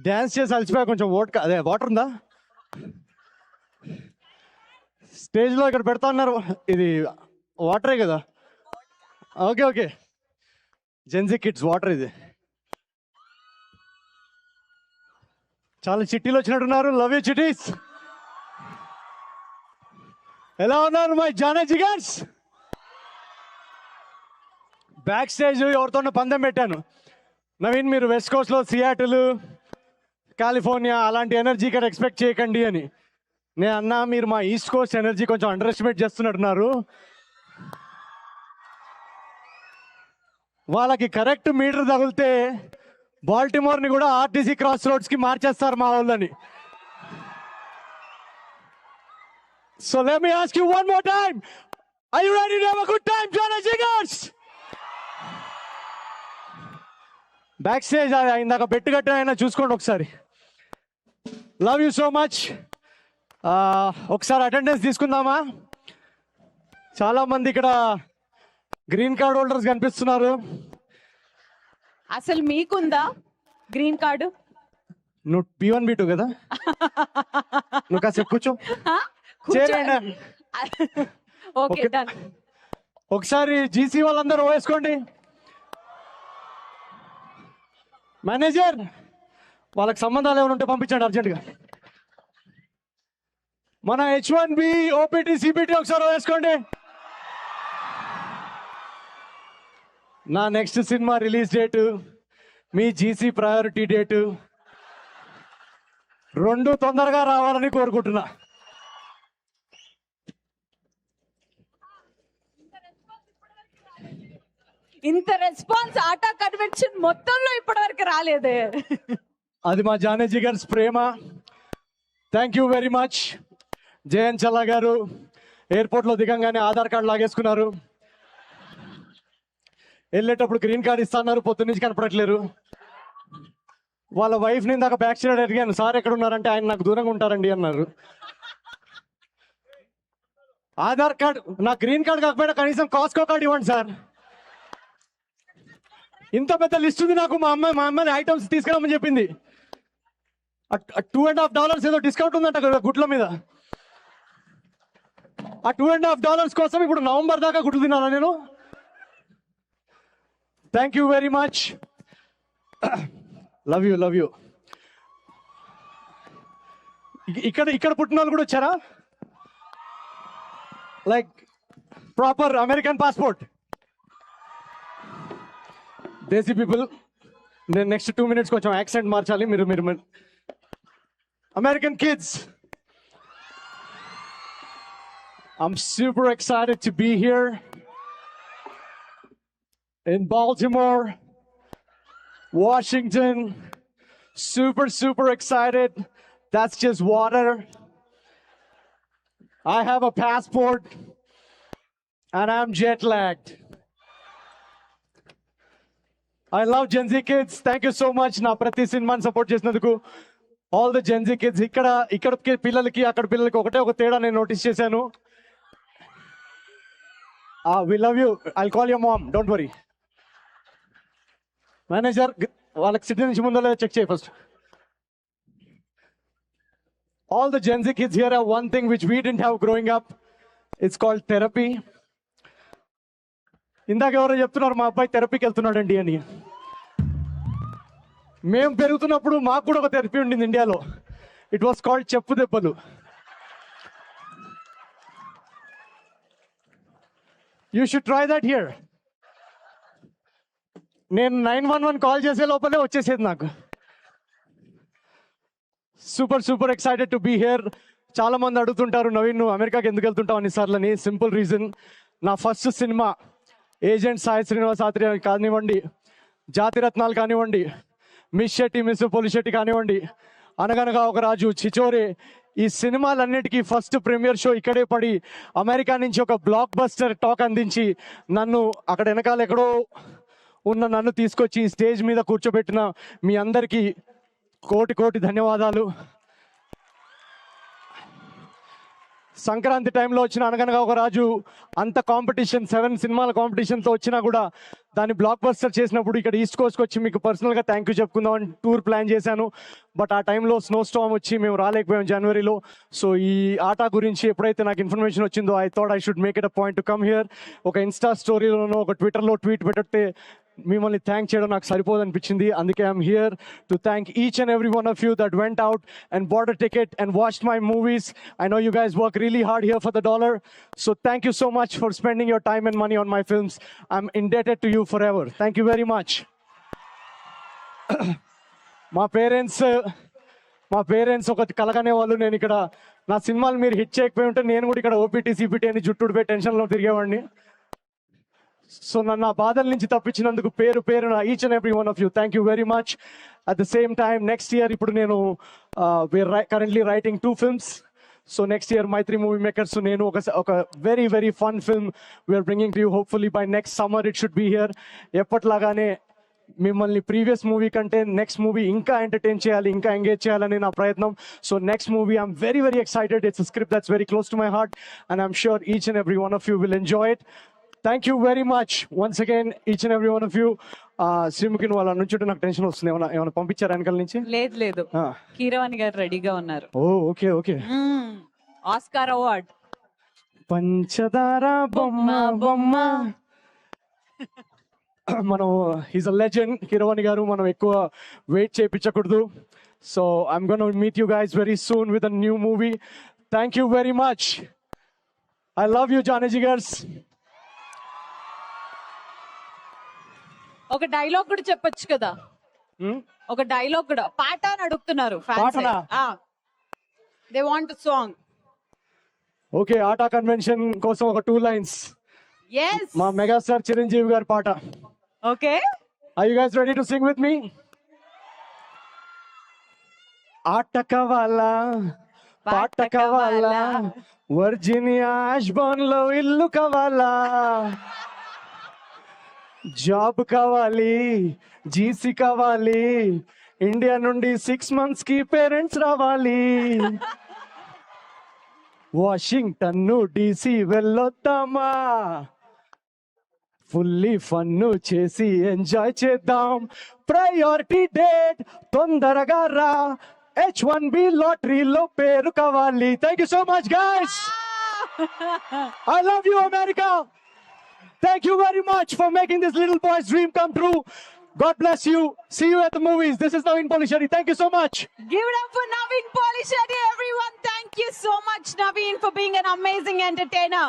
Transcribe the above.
Dance చేసి అలసిపోయా, కొంచెం అదే వాటర్ ఉందా స్టేజ్లో? ఇక్కడ పెడతా ఉన్నారు, ఇది వాటరే కదా? Okay okay, Gen Z kids water ఇది. చాలా చిట్టీలు వచ్చినట్టున్నారు. Love you చిట్టీస్. ఎలా ఉన్నారు మై జానా జిగర్స్? బ్యాక్ స్టేజ్ ఎవరితోనో పందెం పెట్టాను, నవీన్ మీరు వెస్ట్ కోస్ట్లో సియాటిల్ కాలిఫోర్నియా అలాంటి ఎనర్జీ ఇక్కడ ఎక్స్పెక్ట్ చేయకండి అని. నేను అన్నా మీరు మా ఈస్ట్ కోస్ట్ ఎనర్జీ కొంచెం అండర్ ఎస్టిమేట్ చేస్తున్నట్టున్నారు. వాళ్ళకి కరెక్ట్ మీటర్ తగిలితే బాల్టిమోర్ని కూడా ఆర్టీసీ క్రాస్ రోడ్స్కి మార్చేస్తారు మా వాళ్ళని. So let me ask you one more time. Are you ready to have a good time, Jana Jiggers? Back stage ఇందాక బెట్టు కట్టిన అయినా చూసుకోండి ఒకసారి. Love you so much. ఒకసారి అటెండెన్స్ తీసుకుందామా? చాలా మంది ఇక్కడ గ్రీన్ కార్డ్ హోల్డర్స్ కనిపిస్తున్నారు. అసలు మీకుందా గ్రీన్ కార్డు? నువ్వు B1 B2 కదా, నువ్వు కాసేపు కూర్చో. Okay done. ఒకసారి జీసీ వాళ్ళందరూ వేసుకోండి. మేనేజర్ వాళ్ళకి సంబంధాలు ఏమైనా ఉంటే పంపించండి అర్జెంటుగా. మన H1B OPT CPT ఒకసారి వేసుకోండి. నా నెక్స్ట్ సినిమా రిలీజ్ డేటు, మీ జీసీ ప్రయారిటీ డేటు రెండు తొందరగా రావాలని కోరుకుంటున్నా. ఇంత రెస్పాన్స్ ఆటా కన్వెన్షన్ మొత్తంలో ఇప్పటి వరకు రాలేదు. అది మా జానేజీ గారి ప్రేమ. Thank you very much. Jayanth Challa గారు ఎయిర్పోర్ట్లో దిగంగానే ఆధార్ కార్డు లాగేసుకున్నారు. వెళ్ళేటప్పుడు గ్రీన్ కార్డు ఇస్తున్నారు, పొద్దున్నుంచి కనపడట్లేరు. వాళ్ళ వైఫ్ని ఇందాక బ్యాక్ సైడ్ అడిగాను, సార్ ఎక్కడ ఉన్నారంటే ఆయన నాకు దూరంగా ఉంటారండి అన్నారు. ఆధార్ కార్డు నా గ్రీన్ కార్డు కాకపోయినా కనీసం కాస్కో కార్డు ఇవ్వండి సార్. ఇంత పెద్ద లిస్ట్ ఉంది నాకు. మా అమ్మాయి ఐటమ్స్ తీసుకురామని చెప్పింది. $2.50 ఏదో డిస్కౌంట్ ఉందంట గుడ్ల మీద. ఆ $2.50 కోసం ఇప్పుడు నవంబర్ దాకా గుడ్లు తినాలా నేను? Thank you very much. Love you love you. ఇక్కడ పుట్టిన వాళ్ళు కూడా వచ్చారా? Like proper American passport. Desi people. నేను నెక్స్ట్ 2 minutes కొంచెం యాక్సెంట్ మార్చాలి. మీరు American kids, I'm super excited to be here in Baltimore, Washington. Super excited. That's just water. I have a passport and I'm jet lagged. I love Gen Z kids. Thank you so much. నా ప్రతి సినిమాని support చేసినందుకు. All the Gen Z kids. ఇక్కడ పిల్లలకి అక్కడ పిల్లలకి ఒక తేడా నేను నోటీస్ చేశాను. We love you. I'll call your mom. Don't worry. Manager వాళ్ళకి సిటీ నుంచి ముందు లేదా చెక్ చేయి first. All the Gen Z kids here have one thing which we didn't have growing up. It's called therapy. ఇందాక ఎవరో చెప్తున్నారు మా అబ్బాయి థెరపీకి వెళ్తున్నాడండి అని. మేము పెరుగుతున్నప్పుడు మాకు కూడా ఒక థెరపీ ఉండింది ఇండియాలో. ఇట్ వాస్ కాల్డ్ చెప్పు దెబ్బలు. You should try that here. నేను 911 కాల్ చేసే లోపలే వచ్చేసేది నాకు. Super excited to be here. చాలా మంది అడుగుతుంటారు, నవీన్ నువ్వు అమెరికాకి ఎందుకు వెళ్తుంటావు అన్నిసార్లని. సింపుల్ రీజన్, నా first cinema agent Sai Srinivas Athreya కానివ్వండి, జాతిరత్నాలు కానివ్వండి, మిస్ శెట్టి మిస్ పోలిశెట్టి కానివ్వండి, అనగనగా ఒక రాజు, చిచోరే, ఈ సినిమాలన్నిటికీ ఫస్ట్ ప్రీమియర్ షో ఇక్కడే పడి అమెరికా నుంచి ఒక బ్లాక్ బస్టర్ టాక్ అందించి నన్ను అక్కడ వెనకాల ఎక్కడో ఉన్న నన్ను తీసుకొచ్చి స్టేజ్ మీద కూర్చోబెట్టిన మీ అందరికీ కోటి ధన్యవాదాలు. సంక్రాంతి టైంలో వచ్చిన అనగనగా ఒక రాజు అంత కాంపిటీషన్ 7 సినిమాల కాంపిటీషన్తో వచ్చినా కూడా దాన్ని బ్లాక్ బస్టర్ చేసినప్పుడు ఇక్కడ ఈస్ట్ కోస్ట్కి వచ్చి మీకు పర్సనల్గా థ్యాంక్ యూ చెప్పుకుందాం అని టూర్ ప్లాన్ చేశాను. బట్ ఆ టైంలో స్నో స్టామ్ వచ్చి మేము రాలేకపోయాం జనవరిలో. సో ఈ ఆట గురించి ఎప్పుడైతే నాకు ఇన్ఫర్మేషన్ వచ్చిందో I thought I should make it a point to come here. ఒక ఇన్స్టా స్టోరీలోనో ఒక ట్విట్టర్లో ట్వీట్ పెట్టితే మిమ్మల్ని థ్యాంక్ చేయడం నాకు సరిపోదు అనిపించింది. అందుకే I'm here to thank each and every one of you that went out and bought a ticket and watched my movies. I know you guys work really hard here for the dollar. So thank you so much for spending your time and money on my films. I'm indebted to you forever. Thank you very much. మా parents ఒక కలగనే వాళ్ళు. నేను ఇక్కడ నా సినిమాలు మీరు hit చేయకపోయి ఉంటే నేను కూడా ఇక్కడ ఓపీటీ సిపిటీ అని జుట్టుడిపోయి టెన్షన్లో తిరిగేవాడిని. సో నన్ను ఆ బాధల నుంచి తప్పించినందుకు పేరున each and every one of you thank you very much. At the same time next year ఇప్పుడు నేను currently writing 2 films. So next year Mythri movie makers నేను ఒక very very fun film we're bringing to you. Hopefully by next summer it should be here. ఎప్పట్లాగానే మిమ్మల్ని previous movie కంటే next movie ఇంకా entertain చేయాలి, ఇంకా ఎంగేజ్ చేయాలని నా ప్రయత్నం. So next movie I'm very very excited. It's a script that's very close to my heart and I'm sure each and every one of you will enjoy it. Thank you very much once again each and every one of you. శ్రీముఖిని వాళ్ళ నుంచి నాకు tension వస్తుంది. ఏమైనా పంపించారు వెనకాల నుంచి? లేదు కీరవాణి గారు రెడీగా ఉన్నారు. ఓ ఓకే ఓకే. ఆస్కార్ అవార్డ్ పంచదార బొమ్మ బొమ్మ. మనం హీస్ అ లెజెండ్ కీరవాణి గారు. మనం ఎక్కువ వెయిట్ చేయించకూడదు. So I'm gonna meet you guys very soon with a new movie. Thank you very much. I love you జానజీ గర్స్. ఒక డైలాగ్ కూడా చెప్పొచ్చు కదా. ఒక డైలాగ్ కూడా పాట అని అడుగుతున్నారు పాటనా? They want song. Okay ATA convention కోసం ఒక 2 lines. yes మా మెగాస్టార్ చిరంజీవి గారి పాట. Okay Are you guys ready to sing with me? ఆట కావాలా పాట కావాలా వర్జీనియా ఆష్బోర్న్ లో ఇల్లు కావాలా జాబ్ కావాలి జీసీ కావాలి ఇండియా నుండి 6 months కి పేరెంట్స్ రావాలి వాషింగ్టన్ DC వెళ్ళొద్దామా ఫుల్లీ ఫన్ను చేసి ఎంజాయ్ చేద్దాం ప్రయారిటీ డేట్ తొందరగా రా H1B లాటరీలో పేరు కావాలి. Thank you so much guys. I love you America. Thank you very much for making this little boy's dream come true. God bless you. See you at the movies. This is Naveen Polishari. Thank you so much. Give it up for Naveen Polishari, everyone. Thank you so much, Naveen, for being an amazing entertainer.